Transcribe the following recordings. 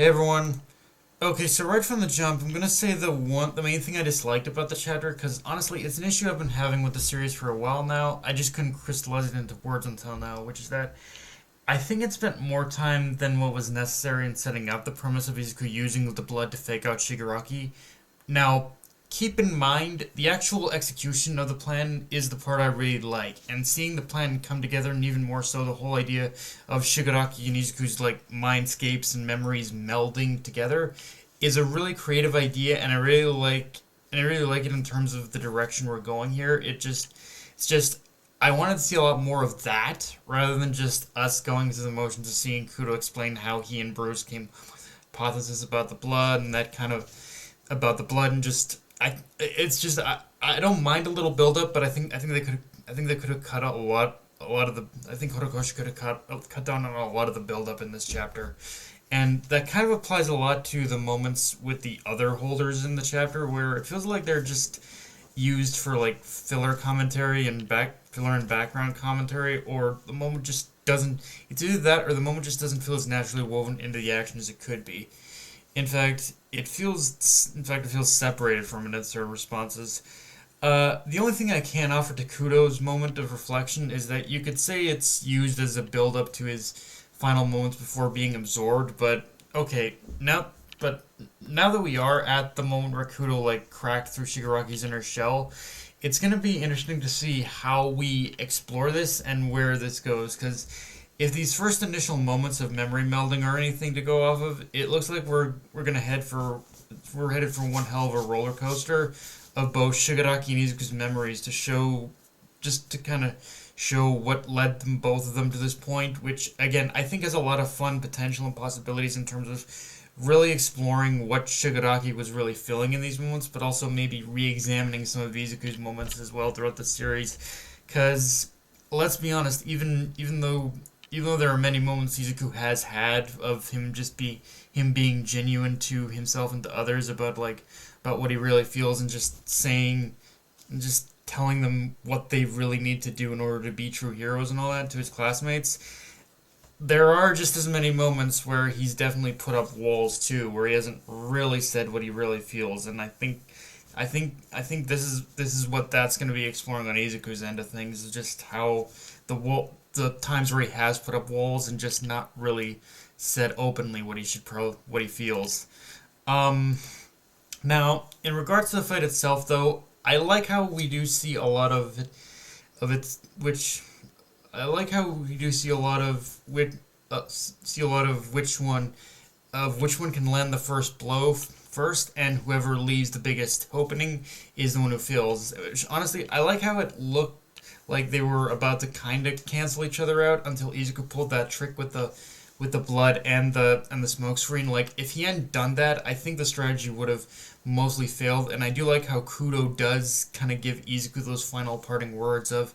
Hey everyone. Okay, so right from the jump, I'm gonna say the main thing I disliked about the chapter, because honestly, it's an issue I've been having with the series for a while now. I just couldn't crystallize it into words until now, which is that I think it spent more time than what was necessary in setting up the premise of Izuku using the blood to fake out Shigaraki. Now, keep in mind, the actual execution of the plan is the part I really like, and seeing the plan come together, and even more so, the whole idea of Shigaraki and Izuku's like mindscapes and memories melding together, is a really creative idea, and I really like it in terms of the direction we're going here. It's just, I wanted to see a lot more of that rather than just us going through the motions of seeing Kudo explain how he and Bruce came hypothesis about the blood and that kind of about the blood and just I don't mind a little build up, but I think they could have cut out a lot of the I think Horikoshi could have cut down on a lot of the build up in this chapter. And that kind of applies a lot to the moments with the other holders in the chapter where it feels like they're just used for like filler commentary and filler and background commentary, or the moment just doesn't. It's either that or the moment just doesn't feel as naturally woven into the action as it could be. In fact, it feels separated from it in certain responses. The only thing I can offer to Kudo's moment of reflection is that you could say it's used as a build up to his final moments before being absorbed, but okay, but now that we are at the moment where Kudo like cracked through Shigaraki's inner shell, it's gonna be interesting to see how we explore this and where this goes, because if these first initial moments of memory melding are anything to go off of, it looks like we're headed for one hell of a roller coaster of both Shigaraki and Izuku's memories to show just to kind of show what led them both of them to this point, which again I think has a lot of fun potential and possibilities in terms of really exploring what Shigaraki was really feeling in these moments, but also maybe re-examining some of Izuku's moments as well throughout the series. Because let's be honest, even though there are many moments Izuku has had of him being genuine to himself and to others about what he really feels and just saying and just telling them what they really need to do in order to be true heroes and all that to his classmates. There are just as many moments where he's definitely put up walls too, where he hasn't really said what he really feels, and I think this is what that's going to be exploring on Izuku's end of things, is just how the times where he has put up walls and just not really said openly what he feels. Um, Now, in regards to the fight itself, though, I like how we do see a lot of its which I like how we do see a lot of see a lot of which one can land the first blow first, and whoever leaves the biggest opening is the one who feels. Which, honestly, I like how it looked like they were about to kind of cancel each other out until Izuku pulled that trick with the blood and the smoke screen. Like if he hadn't done that, I think the strategy would have mostly failed. And I do like how Kudo does kind of give Izuku those final parting words of,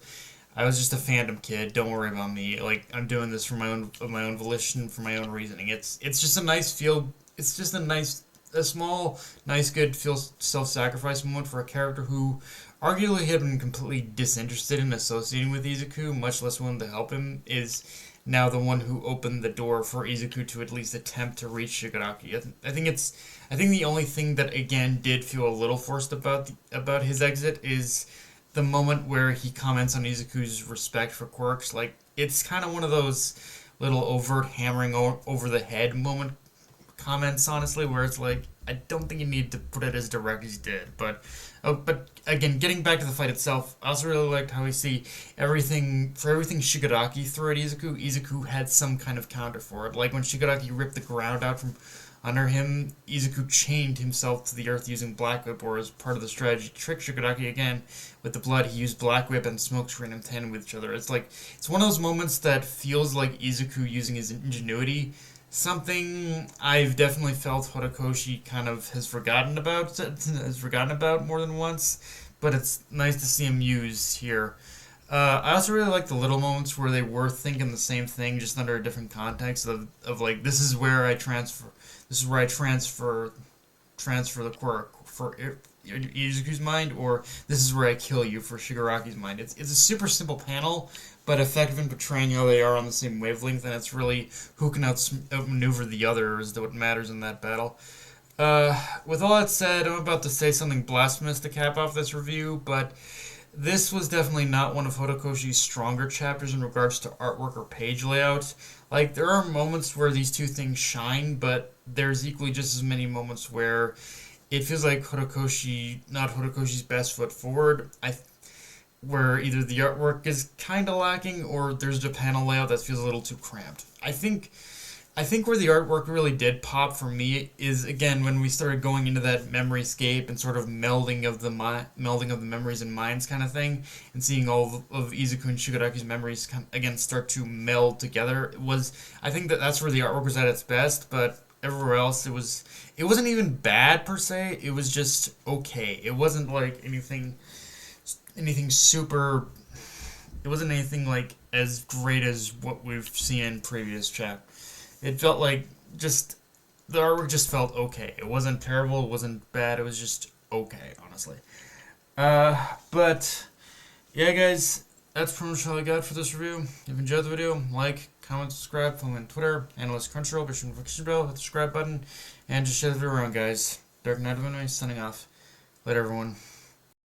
"I was just a fandom kid. Don't worry about me. Like I'm doing this for my own volition, for my own reasoning." It's just a nice feel. It's just a small, nice, good feel self-sacrifice moment for a character who arguably had been completely disinterested in associating with Izuku, much less willing to help him, is now the one who opened the door for Izuku to at least attempt to reach Shigaraki. I think the only thing that again did feel a little forced about his exit is the moment where he comments on Izuku's respect for quirks. Like it's kind of one of those little overt hammering over the head moment comments, honestly, where it's like I don't think you need to put it as direct as you did. But again, getting back to the fight itself, I also really liked how we see everything Shigaraki threw at Izuku. Izuku had some kind of counter for it. Like when Shigaraki ripped the ground out from under him, Izuku chained himself to the earth using Black Whip, or as part of the strategy to trick Shigaraki again with the blood. He used Black Whip and Smoke Screen in tandem with each other. It's one of those moments that feels like Izuku using his ingenuity. Something I've definitely felt Horikoshi kind of has forgotten about more than once, but it's nice to see him use here. I also really like the little moments where they were thinking the same thing, just under a different context of like this is where I transfer the quirk for Izuku's mind, or this is where I kill you for Shigaraki's mind. It's a super simple panel, but effective in portraying how they are on the same wavelength, and it's really who can outmaneuver the other is what matters in that battle. With all that said, I'm about to say something blasphemous to cap off this review, but this was definitely not one of Horikoshi's stronger chapters in regards to artwork or page layout. Like, there are moments where these two things shine, but there's equally just as many moments where it feels like not Horikoshi's best foot forward. Where either the artwork is kind of lacking or there's a panel layout that feels a little too cramped. I think where the artwork really did pop for me is, again, when we started going into that memoryscape and sort of melding of the memories and minds kind of thing, and seeing all of Izuku and Shigaraki's memories again start to meld together. I think that's where the artwork was at its best, but everywhere else it wasn't even bad per se. It was just okay. It wasn't like anything super. It wasn't anything like as great as what we've seen in previous chapters. It felt like just the artwork just felt okay. It wasn't terrible. It wasn't bad. It was just okay, honestly. But yeah, guys, that's pretty much all I got for this review. If you enjoyed the video, like, comment, subscribe, follow me on Twitter, Analyst Crunchyroll, be sure to notification bell, hit the subscribe button, and just share the video around, guys. Dark Knight of Anime signing off. Later, everyone.